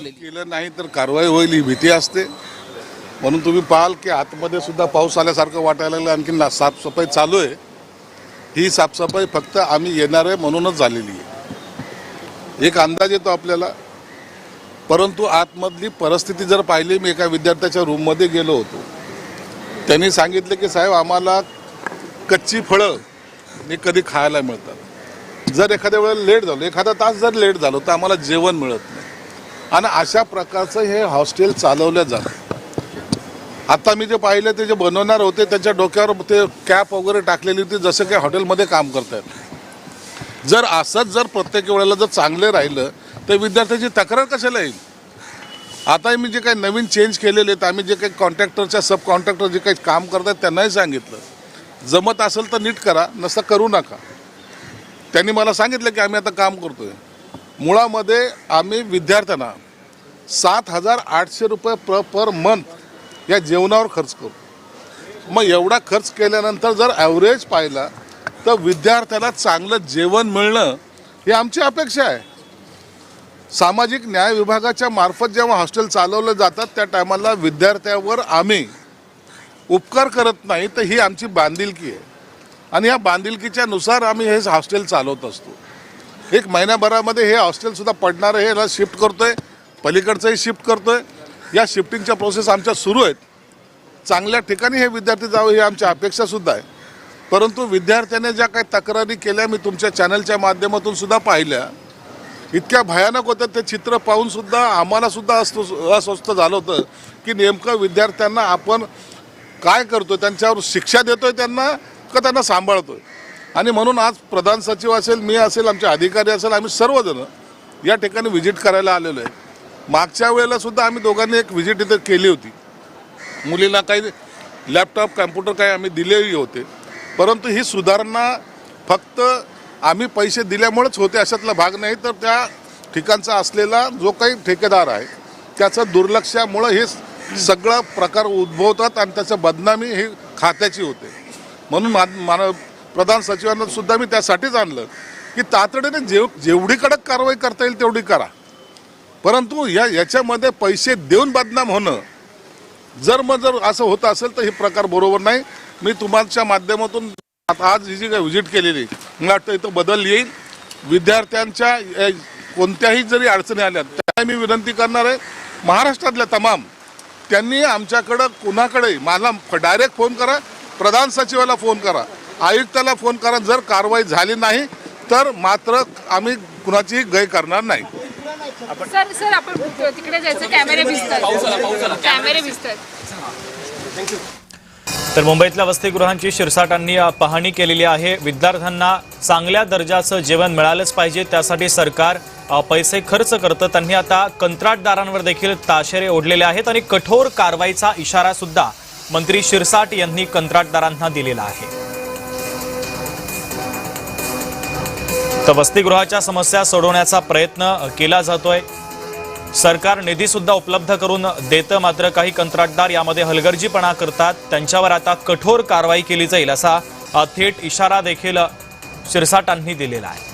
केलं नाही तर कारवाई होईल ही भीती असते. म्हणून तुम्ही पाहाल की आतमध्ये सुद्धा पाऊस आल्यासारखं वाटायला लागलं. आणखी साफसफाई चालू आहे. ही साफसफाई फक्त आम्ही येणार आहे म्हणूनच झालेली आहे. एक अंदाज येतो आपल्याला, परंतु आतमधली परिस्थिती जर पाहिली, मी एका विद्यार्थ्याच्या रूममध्ये गेलो होतो. त्यांनी सांगितलं की साहेब आम्हाला कच्ची फळं कधी खायला मिळतात. जर एखाद्या वेळेला लेट झालो, एखादा तास जर लेट झालो तर आम्हाला जेवण मिळत नाही. आणि अशा प्रकारचं हे हॉस्टेल चालवलं जातं. आता मी जे पाहिलं ते जे बनवणार होते त्यांच्या डोक्यावर ते कॅप वगैरे टाकलेली होती, जसं काही हॉटेलमध्ये काम करतात. जर असंच जर प्रत्येक वेळेला जर चांगले राहिलं तर विद्यार्थ्याची तक्रार कशाला येईल. आता मी जे काही नवीन चेंज केलेले आहेत, आम्ही जे काही कॉन्ट्रॅक्टरच्या सब कॉन्ट्रॅक्टर जे काही काम करतात त्यांनाही सांगितलं, जमत असेल तर नीट करा, नसतं करू नका. त्यांनी मला सांगितलं की आम्ही आता काम करतोय. मुळामध्ये आम्ही विद्यार्थ्यांना 7,800 रुपये पर मंथ या जेवणावर खर्च करू. मग एवढा खर्च केल्यानंतर जर ॲव्हरेज पाहिला तर विद्यार्थ्याला चांगलं जेवण मिळणं ही आमची अपेक्षा आहे. सामाजिक न्याय विभागाच्या मार्फत जेव्हा हॉस्टेल चालवलं जातात त्या टायमाला विद्यार्थ्यावर आम्ही उपकार करत नाही, तर ही आमची बांधिलकी आहे. आणि या बांधिलकीच्या नुसार आम्ही हे हॉस्टेल चालवत असतो. एक महिन्याभरामध्ये हे हॉस्टेलसुद्धा पडणारं हे याला शिफ्ट करतो आहे, पलीकडचंही शिफ्ट करतो आहे. या शिफ्टिंगच्या प्रोसेस आमच्या सुरू आहेत. चांगल्या ठिकाणी हे विद्यार्थी जावं ही आमची अपेक्षासुद्धा आहे. परंतु विद्यार्थ्याने ज्या काही तक्रारी केल्या मी तुमच्या चॅनलच्या माध्यमातून सुद्धा पाहिल्या, इतक्या भयानक होतं. ते चित्र पाहूनसुद्धा आम्हालासुद्धा अस्वस्थ झालं होतं की नेमकं विद्यार्थ्यांना आपण काय करतो, त्यांच्यावर शिक्षा देतोय त्यांना का त्यांना सांभाळतोय. आणि म्हणून आज प्रधान सचिव असेल, मी असेल, आमचे अधिकारी असेल, आम्ही सर्वजण या ठिकाणी व्हिजिट करायला आलेलो आहे. मागच्या वेळेला सुद्धा आम्ही दोघांनी एक व्हिजिट इथे केली होती. मुलीला काही लॅपटॉप कॅम्प्युटर काही आम्ही दिलेही होते. परंतु ही सुधारणा फक्त आम्ही पैसे दिल्यामुळेच होते अशातला भाग नाही, तर त्या ठिकाणचा असलेला जो काही ठेकेदार आहे त्याचं दुर्लक्षामुळं हे सगळं प्रकार उद्भवतात आणि त्याचं बदनामी ही खात्याची होते. म्हणून प्रधान सचिवांना सुद्धा मी त्यासाठीच आणलं की तातडीने जेवढी कडक कारवाई करता येईल तेवढी करा. परंतु याच्यामध्ये पैसे देऊन बदनाम होणं जर असं होतं असेल तर हे प्रकार बरोबर नाही. मी तुम्हाला माध्यमातून आज ही जी काही व्हिजिट केलेली मला वाटतं इथं बदल येईल. विद्यार्थ्यांच्या कोणत्याही जरी अडचणी आल्या त्या मी विनंती करणार आहे महाराष्ट्रातल्या तमाम त्यांनी आमच्याकडं कुणाकडेही मला डायरेक्ट फोन करा, प्रधान सचिवाला फोन करा, आयुक्ताला फोन करा. जर कारवाई झाली नाही तर मात्र आम्ही कुणाचीही गय करणार नाही. सर आपण तिकडे जायचं, कॅमेरे भिजतात. तर मुंबईतल्या वसतिगृहांची शिरसाटांनी पाहणी केलेली आहे. विद्यार्थ्यांना चांगल्या दर्जाचं जेवण मिळालंच पाहिजे, त्यासाठी सरकार पैसे खर्च करतं. त्यांनी आता कंत्राटदारांवर देखील ताशेरे ओढलेले आहेत आणि कठोर कारवाईचा इशारा सुद्धा मंत्री शिरसाट यांनी कंत्राटदारांना दिलेला आहे. तर वसतिगृहाच्या समस्या सोडवण्याचा प्रयत्न केला जातोय. सरकार निधी सुद्धा उपलब्ध करून देतं, मात्र काही कंत्राटदार यामध्ये हलगर्जीपणा करतात. त्यांच्यावर आता कठोर कारवाई केली जाईल असा थेट इशारा देखील शिरसाटांनी दिलेला आहे.